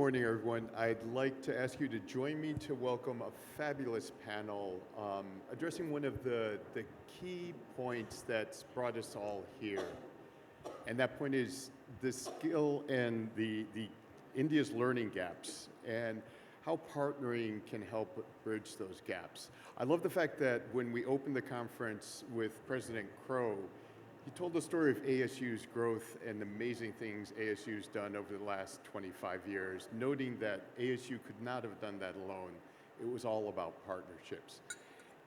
morning, everyone. I'd like to ask you to join me to welcome a fabulous panel addressing one of the key points that's brought us all here. And that point is the skill and the India's learning gaps and how partnering can help bridge those gaps. I love the fact that when we opened the conference with President Crow, he told the story of ASU's growth and the amazing things ASU's done over the last 25 years, noting that ASU could not have done that alone. It was all about partnerships.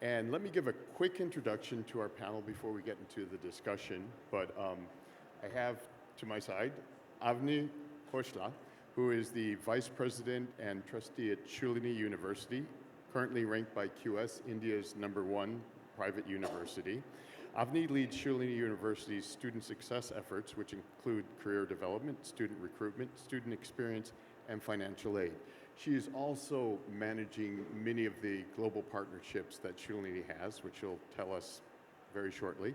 And let me give a quick introduction to our panel before we get into the discussion. But I have to my side Avni Khoshla, who is the Vice President and Trustee at Shulini University, currently ranked by QS India's #1 private university. Avni leads Shulini University's student success efforts, which include career development, student recruitment, student experience, and financial aid. She is also managing many of the global partnerships that Shulini has, which she'll tell us very shortly.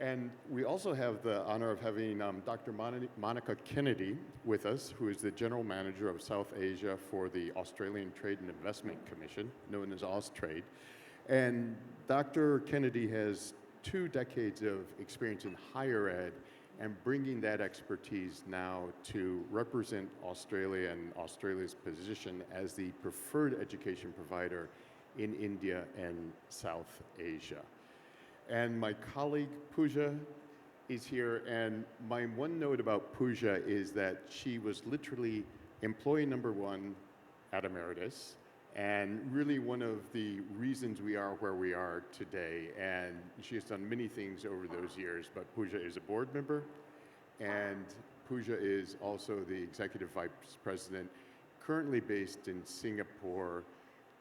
And we also have the honor of having Dr. Monica Kennedy with us, who is the General Manager of South Asia for the Australian Trade and Investment Commission, known as Austrade. And Dr. Kennedy has 2 decades of experience in higher ed and bringing that expertise now to represent Australia and Australia's position as the preferred education provider in India and South Asia. And my colleague Pooja is here, and my one note about Pooja is that she was literally employee #1 at Emeritus, and really one of the reasons we are where we are today. And she has done many things over those years, but Pooja is a board member, and Pooja is also the Executive Vice President, currently based in Singapore,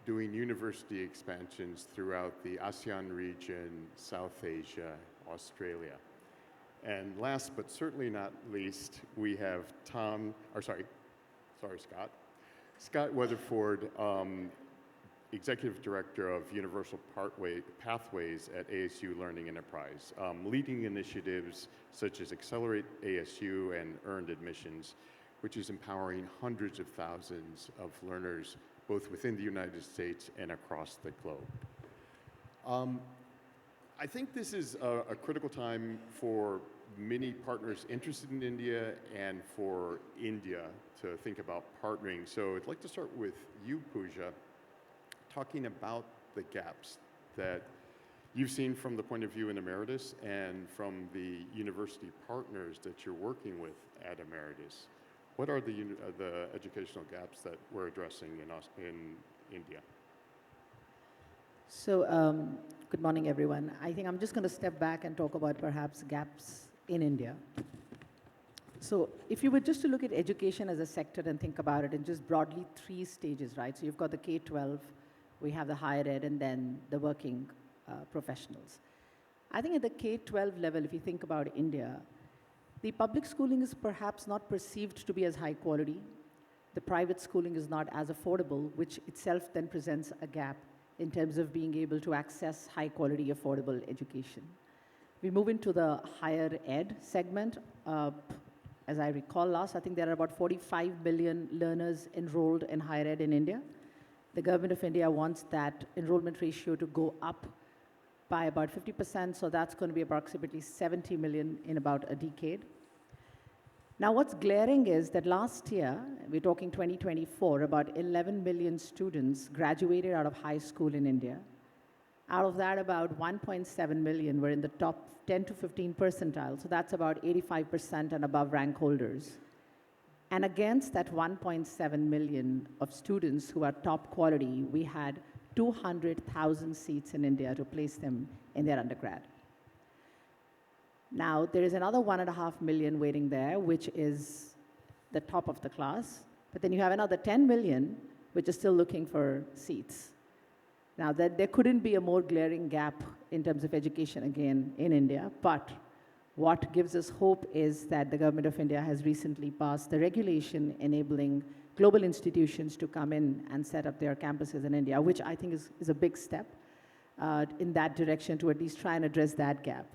doing university expansions throughout the ASEAN region, South Asia, Australia. And last but certainly not least, we have Scott Weatherford, Executive Director of Universal Pathways at ASU Learning Enterprise, leading initiatives such as Accelerate ASU and Earned Admissions, which is empowering hundreds of thousands of learners, both within the United States and across the globe. I think this is a critical time for many partners interested in India and for India to think about partnering. So I'd like to start with you, Pooja, talking about the gaps that you've seen from the point of view in Emeritus and from the university partners that you're working with at Emeritus. What are the educational gaps that we're addressing in India? So, good morning, everyone. I think I'm just going to step back and talk about perhaps gaps in India. So if you were just to look at education as a sector and think about it in just broadly 3 stages, right? So you've got the K-12, we have the higher ed, and then the working professionals. I think at the K-12 level, if you think about India, the public schooling is perhaps not perceived to be as high quality. The private schooling is not as affordable, which itself then presents a gap in terms of being able to access high quality, affordable education. We move into the higher ed segment. As I recall last, I think there are about 45 million learners enrolled in higher ed in India. The government of India wants that enrollment ratio to go up by about 50%, so that's going to be approximately 70 million in about a decade. Now, what's glaring is that last year, we're talking 2024, about 11 million students graduated out of high school in India. Out of that, about 1.7 million were in the top 10 to 15 percentile, so that's about 85% and above rank holders. And against that 1.7 million of students who are top quality, we had 200,000 seats in India to place them in their undergrad. Now, there is another 1.5 million waiting there, which is the top of the class. But then you have another 10 million, which is still looking for seats. Now, there couldn't be a more glaring gap in terms of education, again, in India. But what gives us hope is that the government of India has recently passed the regulation enabling global institutions to come in and set up their campuses in India, which I think is a big step in that direction to at least try and address that gap.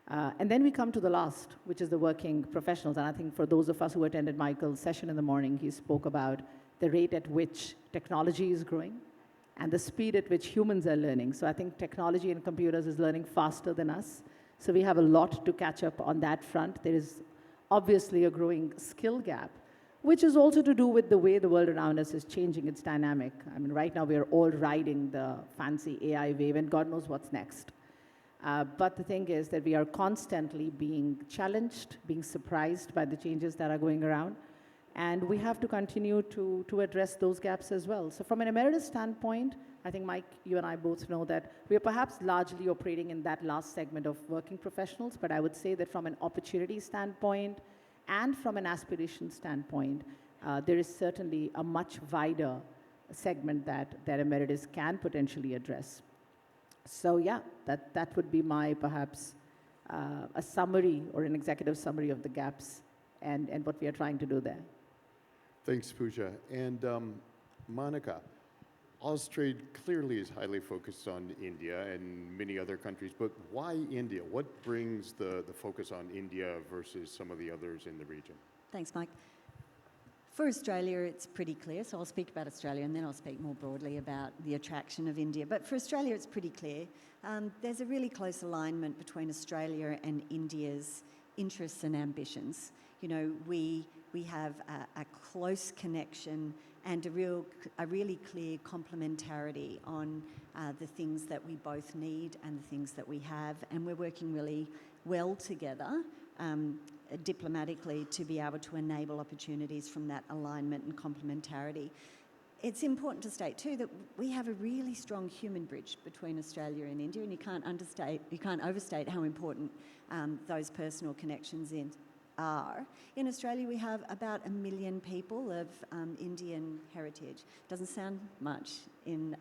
And then we come to the last, which is the working professionals. And I think for those of us who attended Michael's session in the morning, he spoke about the rate at which technology is growing and the speed at which humans are learning. So I think technology and computers is learning faster than us. So we have a lot to catch up on that front. There is obviously a growing skill gap, which is also to do with the way the world around us is changing. It's dynamic. I mean, right now we are all riding the fancy AI wave, and God knows what's next. But the thing is that we are constantly being challenged, being surprised by the changes that are going around, and we have to continue to address those gaps as well. So from an emeritus standpoint, I think, Mike, you and I both know that we are perhaps largely operating in that last segment of working professionals, but I would say that from an opportunity standpoint and from an aspiration standpoint, there is certainly a much wider segment that emeritus can potentially address. So yeah, that would be my perhaps a summary or an executive summary of the gaps and what we are trying to do there. Thanks, Pooja. And Monica, Austrade clearly is highly focused on India and many other countries, but why India? What brings the focus on India versus some of the others in the region? Thanks, Mike. For Australia, it's pretty clear, so I'll speak about Australia and then I'll speak more broadly about the attraction of India. But for Australia, it's pretty clear. There's a really close alignment between Australia and India's interests and ambitions. You know, we have a close connection and a really clear complementarity on the things that we both need and the things that we have, and we're working really well together diplomatically to be able to enable opportunities from that alignment and complementarity. It's important to state too that we have a really strong human bridge between Australia and India, and you can't overstate how important those personal connections are. In Australia, we have about 1 million people of Indian heritage. Doesn't sound much in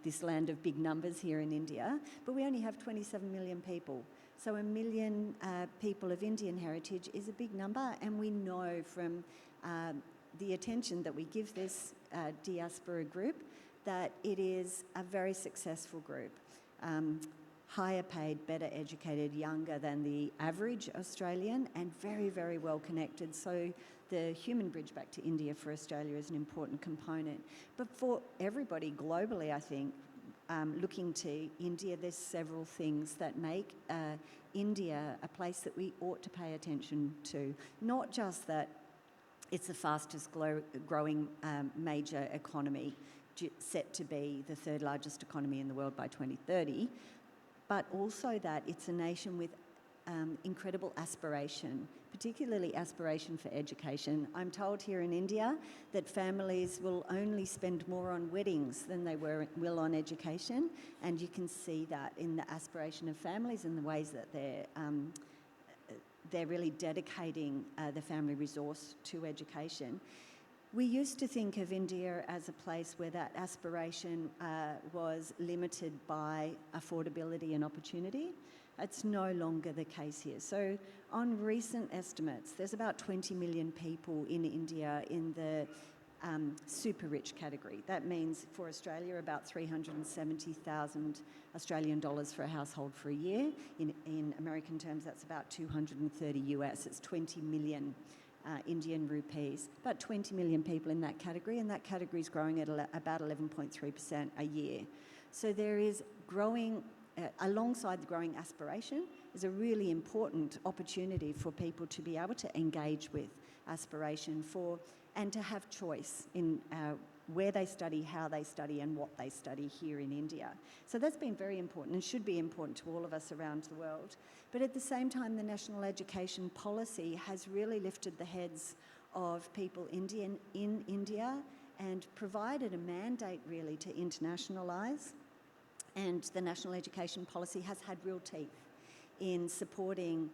this land of big numbers here in India, but we only have 27 million people. So 1 million people of Indian heritage is a big number, and we know from the attention that we give this diaspora group that it is a very successful group. Higher paid, better educated, younger than the average Australian, and very, very well connected. So the human bridge back to India for Australia is an important component. But for everybody globally, I think, looking to India, there's several things that make India a place that we ought to pay attention to. Not just that it's the fastest growing major economy, set to be the third largest economy in the world by 2030, but also that it's a nation with incredible aspiration, particularly aspiration for education. I'm told here in India that families will only spend more on weddings than they will on education, and you can see that in the aspiration of families and the ways that they're really dedicating the family resource to education. We used to think of India as a place where that aspiration was limited by affordability and opportunity. It's no longer the case here. So on recent estimates, there's about 20 million people in India in the super rich category. That means for Australia about 370,000 Australian dollars for a household for a year. In American terms, that's about 230 US. It's 20 million Indian rupees. About 20 million people in that category, and that category is growing at about 11.3% a year. So there is growing, alongside the growing aspiration, is a really important opportunity for people to be able to engage with aspiration and to have choice in where they study, how they study, and what they study here in India. So that's been very important and should be important to all of us around the world. But at the same time, the national education policy has really lifted the heads of people in India and provided a mandate really to internationalise. And the national education policy has had real teeth in supporting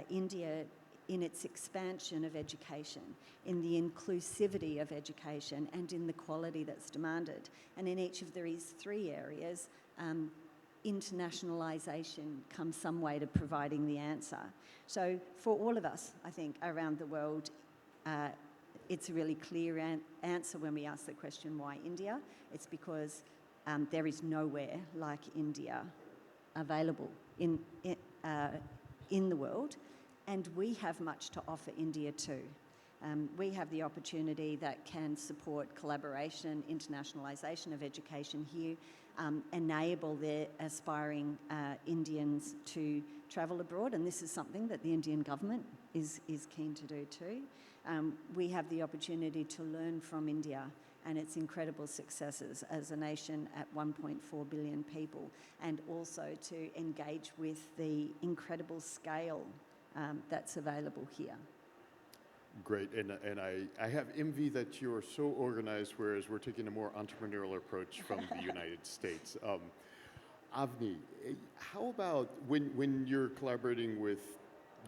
India in its expansion of education, in the inclusivity of education, and in the quality that's demanded. And in each of these three areas, internationalisation comes some way to providing the answer. So for all of us, I think, around the world, it's a really clear answer when we ask the question, why India? It's because there is nowhere like India available in the world, and we have much to offer India too. We have the opportunity that can support collaboration, internationalisation of education here, enable their aspiring Indians to travel abroad, and this is something that the Indian government is keen to do too. We have the opportunity to learn from India and its incredible successes as a nation at 1.4 billion people, and also to engage with the incredible scale that's available here. Great, and I have envy that you're so organized, whereas we're taking a more entrepreneurial approach from the United States. Avni, how about when you're collaborating with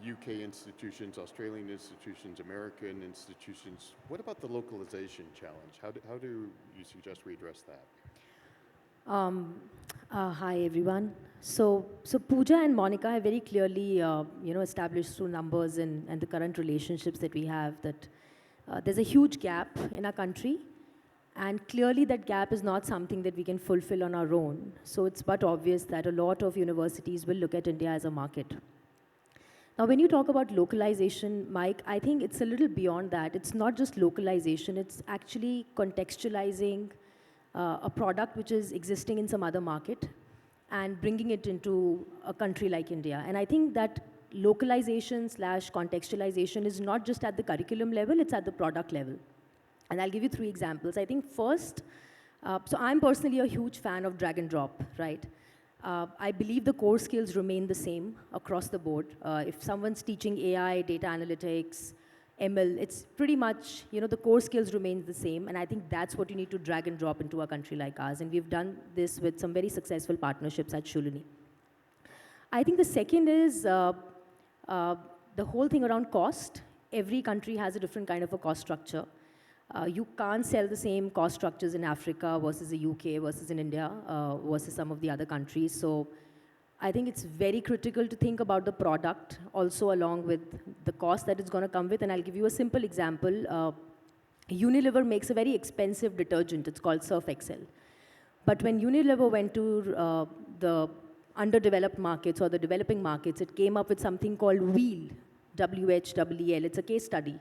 UK institutions, Australian institutions, American institutions, what about the localization challenge? How do you suggest we address that? Hi everyone. So Pooja and Monica have very clearly, established through numbers and the current relationships that we have that there's a huge gap in our country, and clearly that gap is not something that we can fulfill on our own. So it's but obvious that a lot of universities will look at India as a market. Now, when you talk about localization, Mike, I think it's a little beyond that. It's not just localization, it's actually contextualizing a product which is existing in some other market and bringing it into a country like India. And I think that localization / contextualization is not just at the curriculum level, it's at the product level. And I'll give you 3 examples. I think first, so I'm personally a huge fan of drag and drop, right? I believe the core skills remain the same across the board. If someone's teaching AI, data analytics, ML, it's pretty much, the core skills remain the same, and I think that's what you need to drag and drop into a country like ours, and we've done this with some very successful partnerships at Shulini. I think the second is the whole thing around cost. Every country has a different kind of a cost structure. You can't sell the same cost structures in Africa versus the UK versus in India versus some of the other countries. So I think it's very critical to think about the product also along with the cost that it's going to come with. And I'll give you a simple example. Unilever makes a very expensive detergent. It's called Surf Excel. But when Unilever went to the underdeveloped markets or the developing markets, it came up with something called WHEEL, WHEEL. It's a case study.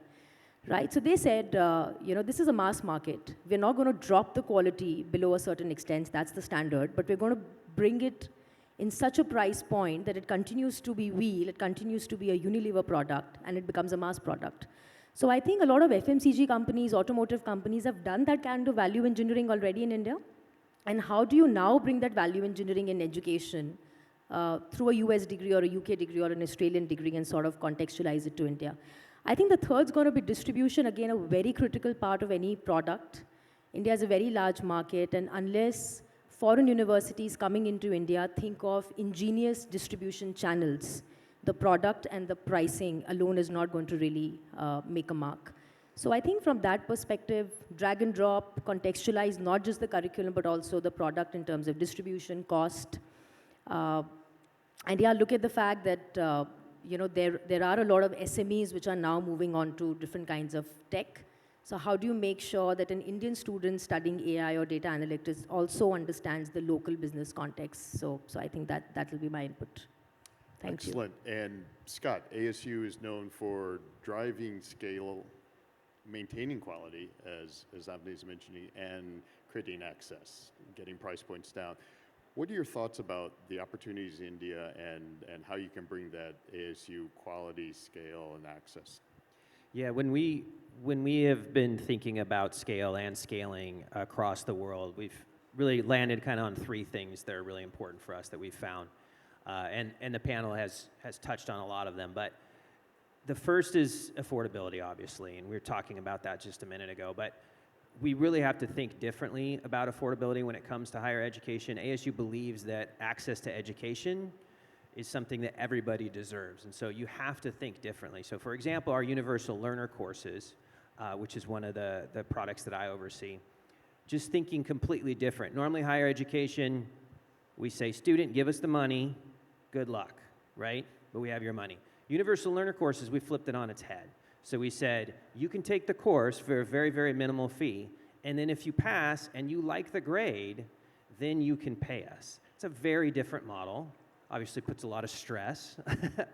Right, so they said, this is a mass market. We're not going to drop the quality below a certain extent, that's the standard, but we're going to bring it in such a price point that it continues to be WHEEL, it continues to be a Unilever product, and it becomes a mass product. So I think a lot of FMCG companies, automotive companies have done that kind of value engineering already in India. And how do you now bring that value engineering in education through a US degree or a UK degree or an Australian degree and sort of contextualize it to India? I think the third's going to be distribution, again, a very critical part of any product. India is a very large market, and unless foreign universities coming into India think of ingenious distribution channels, the product and the pricing alone is not going to really make a mark. So I think from that perspective, drag and drop, contextualize not just the curriculum, but also the product in terms of distribution, cost. And yeah, look at the fact that there are a lot of SMEs which are now moving on to different kinds of tech. So how do you make sure that an Indian student studying AI or data analytics also understands the local business context? So I think that will be my input. Thank you. Excellent. And Scott, ASU is known for driving scale, maintaining quality, as Avni is mentioning, and creating access, getting price points down. What are your thoughts about the opportunities in India and how you can bring that ASU quality, scale, and access? Yeah, when we have been thinking about scale and scaling across the world, we've really landed kind of on 3 things that are really important for us that we've found. And the panel has touched on a lot of them. But the first is affordability, obviously, and we were talking about that just a minute ago. But we really have to think differently about affordability when it comes to higher education. ASU believes that access to education is something that everybody deserves, and so you have to think differently. So for example, our universal learner courses, which is one of the products that I oversee, just thinking completely different. Normally higher education, we say, student, give us the money, good luck, right? But we have your money. Universal learner courses, we flipped it on its head. So we said, you can take the course for a very, very minimal fee, and then if you pass and you like the grade, then you can pay us. It's a very different model obviously puts a lot of stress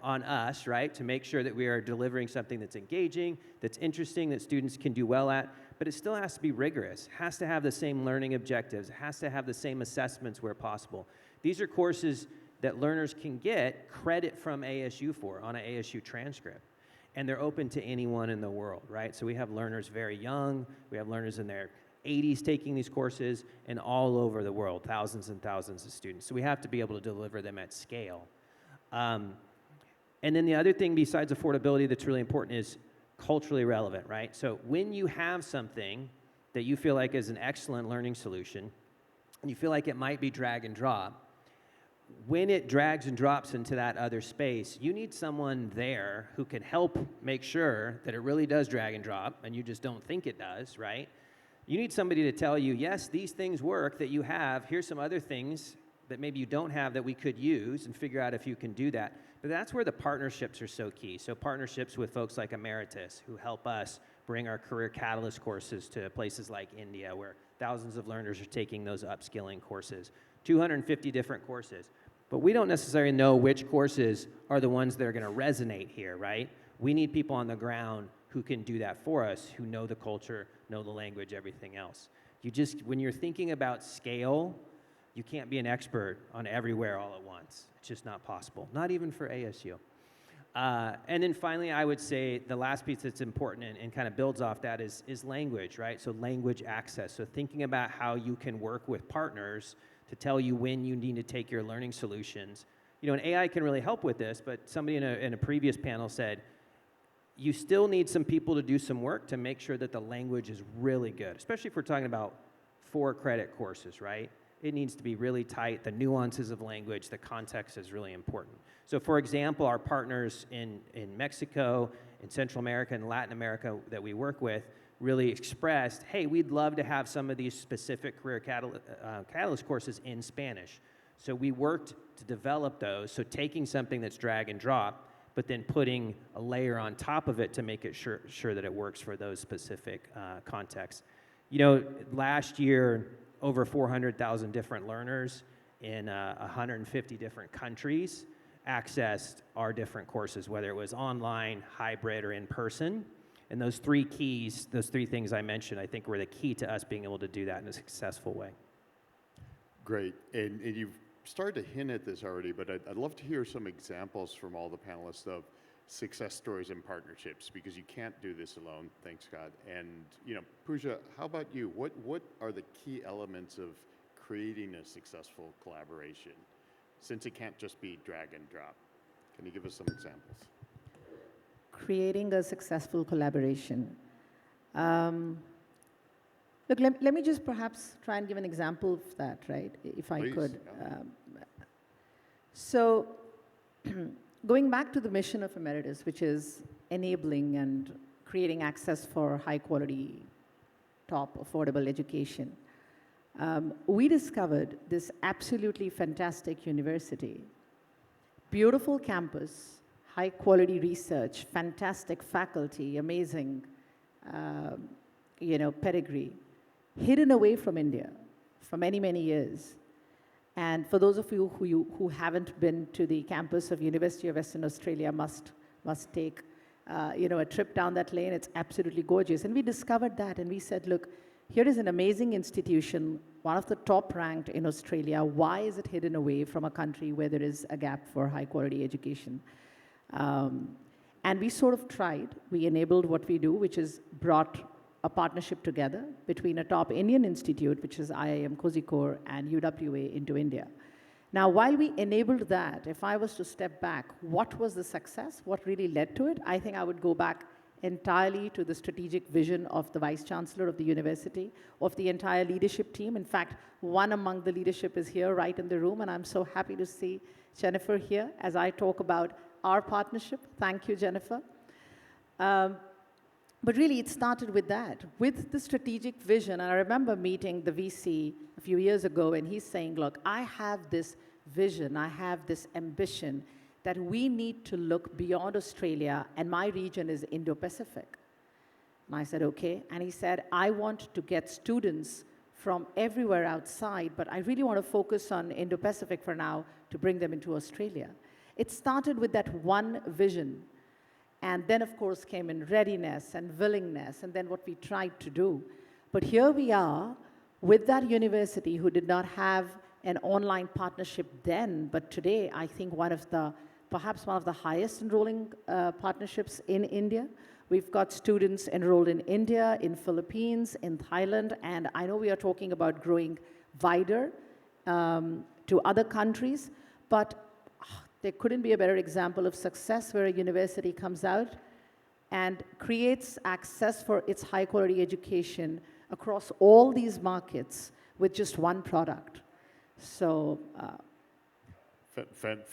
on us, right, to make sure that we are delivering something that's engaging, that's interesting, that students can do well at, but it still has to be rigorous, has to have the same learning objectives, has to have the same assessments where possible. These are courses that learners can get credit from ASU for on an ASU transcript. And they're open to anyone in the world, right? So we have learners very young, we have learners in their 80s taking these courses, and all over the world, thousands and thousands of students. So we have to be able to deliver them at scale. And then the other thing besides affordability that's really important is culturally relevant, right? So when you have something that you feel like is an excellent learning solution, and you feel like it might be drag and drop, when it drags and drops into that other space, you need someone there who can help make sure that it really does drag and drop, and you just don't think it does, right? You need somebody to tell you, yes, these things work that you have. Here's some other things that maybe you don't have that we could use, and figure out if you can do that. But that's where the partnerships are so key. So partnerships with folks like Emeritus, who help us bring our career catalyst courses to places like India, where thousands of learners are taking those upskilling courses. 250 different courses. But we don't necessarily know which courses are the ones that are going to resonate here, right? We need people on the ground who can do that for us, who know the culture, know the language, everything else. When you're thinking about scale, you can't be an expert on everywhere all at once. It's just not possible, not even for ASU. And then finally, I would say the last piece that's important and kind of builds off that is language, right? So language access. So thinking about how you can work with partners to tell you when you need to take your learning solutions. You know, and AI can really help with this, but somebody in a previous panel said, you still need some people to do some work to make sure that the language is really good, especially if we're talking about 4-credit courses, right? It needs to be really tight. The nuances of language, the context is really important. So for example, our partners in Mexico, in Central America, and Latin America that we work with really expressed, hey, we'd love to have some of these specific career catalyst courses in Spanish. So we worked to develop those, so taking something that's drag and drop, but then putting a layer on top of it to make it sure that it works for those specific contexts. You know, last year, over 400,000 different learners in 150 different countries accessed our different courses, whether it was online, hybrid, or in person. And those 3 keys, those 3 things I mentioned, I think were the key to us being able to do that in a successful way. Great. And you've started to hint at this already, but I'd love to hear some examples from all the panelists of success stories and partnerships, because you can't do this alone, thanks God. And, you know, Pooja, how about you? What are the key elements of creating a successful collaboration, since it can't just be drag and drop? Can you give us some examples? Creating a successful collaboration. Look, let me just perhaps try and give an example of that, right, if I Please, could. yeah. So going back to the mission of Emeritus, which is enabling and creating access for high-quality, top, affordable education, we discovered this absolutely fantastic university, beautiful campus, high-quality research, fantastic faculty, amazing, pedigree, hidden away from India for many, many years. And for those of you who haven't been to the campus of University of Western Australia, must take a trip down that lane. It's absolutely gorgeous. And we discovered that, and we said, look, here is an amazing institution, one of the top ranked in Australia. Why is it hidden away from a country where there is a gap for high quality education? And we sort of tried. We enabled what we do, which is brought a partnership together between a top Indian institute, which is IIM Kozhikode, and UWA into India. Now, while we enabled that, if I was to step back, what was the success? What really led to it? I think I would go back entirely to the strategic vision of the Vice Chancellor of the university, of the entire leadership team. In fact, one among the leadership is here right in the room, and I'm so happy to see Jennifer here as I talk about our partnership. Thank you, Jennifer. But really, it started with that, with the strategic vision. And I remember meeting the VC a few years ago, and he's saying, look, I have this vision, I have this ambition that we need to look beyond Australia, and my region is Indo-Pacific. And I said, okay. And he said, I want to get students from everywhere outside, but I really want to focus on Indo-Pacific for now to bring them into Australia. It started with that one vision, and then of course came in readiness and willingness, and then what we tried to do. But here we are with that university who did not have an online partnership then, but today I think perhaps one of the highest enrolling partnerships in India. We've got students enrolled in India, in Philippines, in Thailand, and I know we are talking about growing wider to other countries, but there couldn't be a better example of success where a university comes out and creates access for its high quality education across all these markets with just one product. So,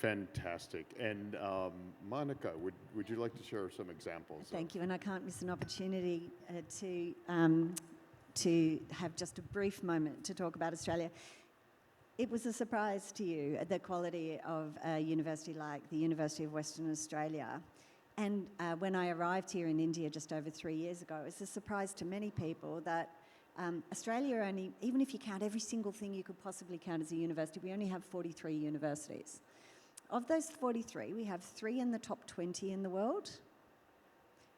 Fantastic. And Monica, would you like to share some examples? Thank you, and I can't miss an opportunity to have just a brief moment to talk about Australia. It was a surprise to you, the quality of a university like the University of Western Australia. And when I arrived here in India just over 3 years ago, it was a surprise to many people that Australia only, even if you count every single thing you could possibly count as a university, we only have 43 universities. Of those 43, we have 3 in the top 20 in the world,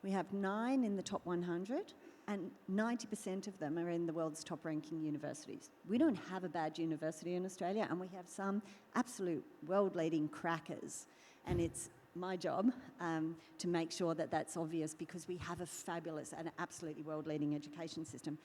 we have 9 in the top 100, and 90% of them are in the world's top ranking universities. We don't have a bad university in Australia, and we have some absolute world-leading crackers. And it's my job to make sure that that's obvious, because we have a fabulous and absolutely world-leading education system.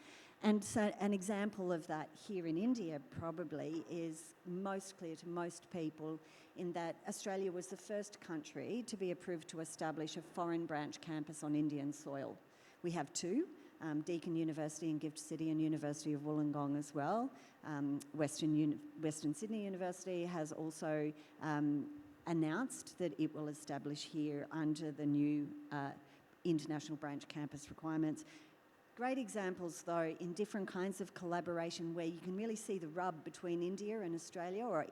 And so an example of that here in India probably is most clear to most people, in that Australia was the first country to be approved to establish a foreign branch campus on Indian soil. We have 2, Deakin University in Gift City and University of Wollongong as well. Western Sydney University has also announced that it will establish here under the new international branch campus requirements. Great examples, though, in different kinds of collaboration where you can really see the rub between India and Australia, or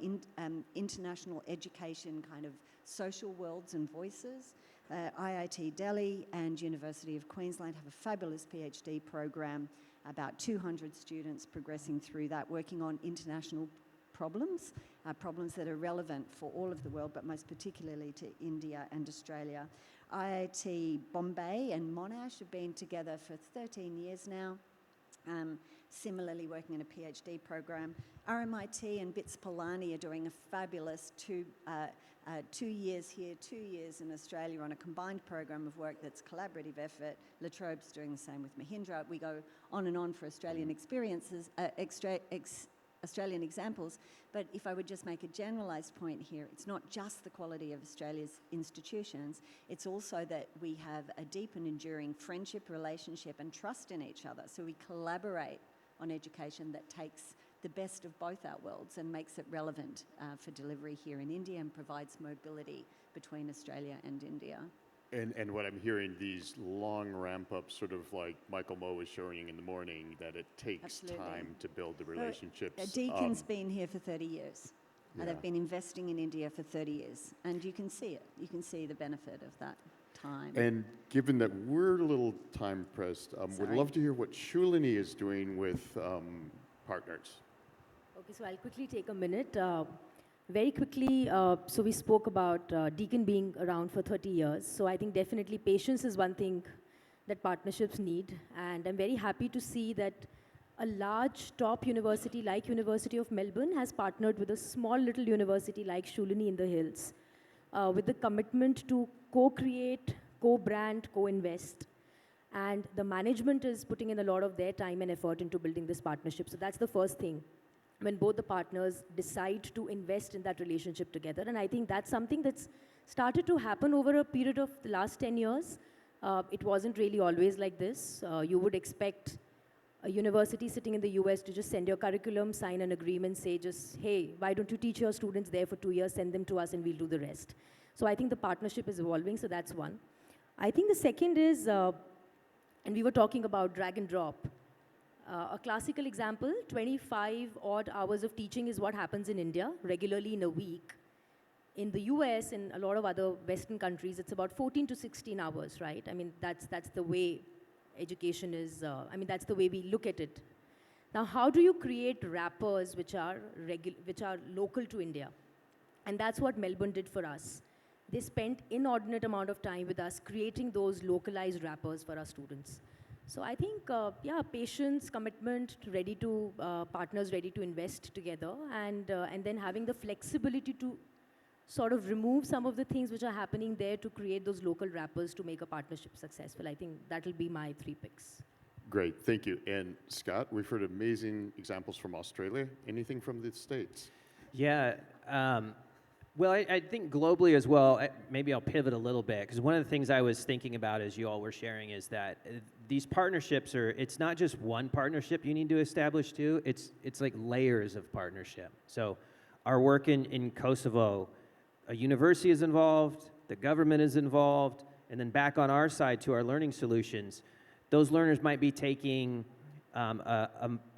international education kind of social worlds and voices. IIT Delhi and University of Queensland have a fabulous PhD program, about 200 students progressing through that, working on international problems, problems that are relevant for all of the world, but most particularly to India and Australia. IIT Bombay and Monash have been together for 13 years now, similarly working in a PhD program. RMIT and BITS Pilani are doing a fabulous 2 years here, 2 years in Australia on a combined program of work that's collaborative effort. La Trobe's doing the same with Mahindra. We go on and on for Australian experiences, Australian examples, but if I would just make a generalised point here, it's not just the quality of Australia's institutions, it's also that we have a deep and enduring friendship, relationship and trust in each other. So we collaborate on education that takes the best of both our worlds and makes it relevant for delivery here in India and provides mobility between Australia and India. And what I'm hearing, these long ramp-ups, sort of like Michael Moe was showing in the morning, that it takes Absolutely. time to build the relationships. Deakin's been here for 30 years. Yeah. They've been investing in India for 30 years, and you can see it. You can see the benefit of that time. And given that we're a little time pressed, would Sorry. love to hear what Shalini is doing with partners. Okay, so I'll quickly take a minute. Very quickly, so we spoke about Deakin being around for 30 years. So I think definitely patience is one thing that partnerships need. And I'm very happy to see that a large top university like University of Melbourne has partnered with a small little university like Shalini in the Hills with the commitment to co-create, co-brand, co-invest. And the management is putting in a lot of their time and effort into building this partnership. So that's the first thing, when both the partners decide to invest in that relationship together. And I think that's something that's started to happen over a period of the last 10 years. It wasn't really always like this. You would expect a university sitting in the US to just send your curriculum, sign an agreement, say just, hey, why don't you teach your students there for 2 years, send them to us and we'll do the rest. So I think the partnership is evolving, so that's one. I think the second is, and we were talking about drag and drop. A classical example, 25 odd hours of teaching is what happens in India regularly in a week. In the US and a lot of other Western countries, it's about 14 to 16 hours, right? I mean, that's the way education is, that's the way we look at it. Now, how do you create wrappers which are local to India? And that's what Melbourne did for us. They spent inordinate amount of time with us creating those localized wrappers for our students. So I think, patience, commitment, partners ready to invest together, and then having the flexibility to sort of remove some of the things which are happening there to create those local wrappers to make a partnership successful. I think that'll be my 3 picks. Great, thank you. And Scott, we've heard amazing examples from Australia. Anything from the States? Yeah. Well, I think globally as well, maybe I'll pivot a little bit, because one of the things I was thinking about as you all were sharing is that these partnerships it's not just one partnership you need to establish too, it's like layers of partnership. So our work in Kosovo, a university is involved, the government is involved, and then back on our side to our learning solutions, those learners might be taking a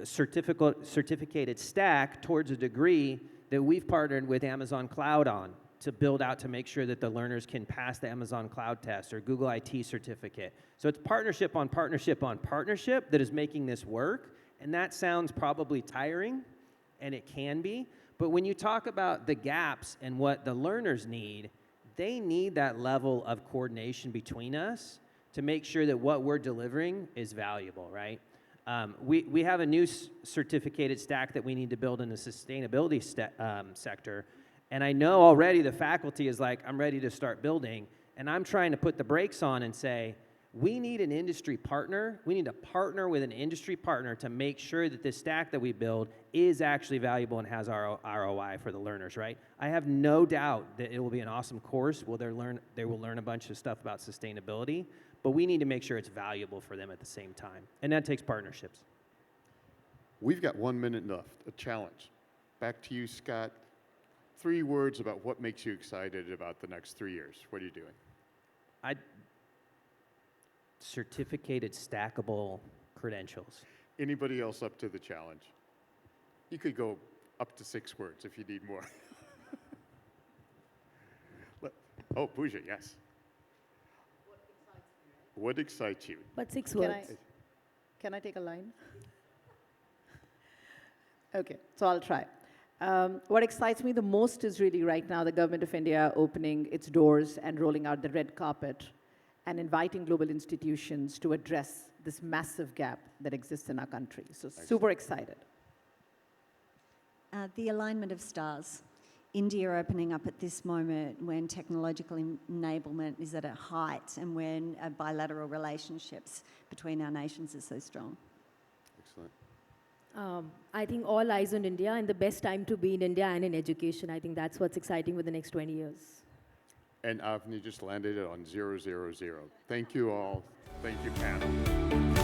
certificated stack towards a degree that we've partnered with Amazon Cloud on to build out to make sure that the learners can pass the Amazon Cloud test or Google IT certificate. So it's partnership on partnership on partnership that is making this work, and that sounds probably tiring, and it can be, but when you talk about the gaps and what the learners need, they need that level of coordination between us to make sure that what we're delivering is valuable, right? We have a new certificated stack that we need to build in the sustainability sector, and I know already the faculty is like, I'm ready to start building, and I'm trying to put the brakes on and say, we need an industry partner. We need to partner with an industry partner to make sure that this stack that we build is actually valuable and has ROI for the learners, right? I have no doubt that it will be an awesome course. They will learn a bunch of stuff about sustainability, but we need to make sure it's valuable for them at the same time, and that takes partnerships. We've got 1 minute left, a challenge. Back to you, Scott. 3 words about what makes you excited about the next 3 years. What are you doing? Certificated stackable credentials. Anybody else up to the challenge? You could go up to 6 words if you need more. Oh, Pooja, yes. What excites you? But 6 Can words. Can I take a line? Okay, so I'll try. What excites me the most is really right now the Government of India opening its doors and rolling out the red carpet and inviting global institutions to address this massive gap that exists in our country. So super excited. The alignment of stars. India opening up at this moment when technological enablement is at a height and when bilateral relationships between our nations are so strong. Excellent. I think all eyes on India, and the best time to be in India and in education. I think that's what's exciting with the next 20 years. And Avni just landed it on 000. Thank you all. Thank you, panel.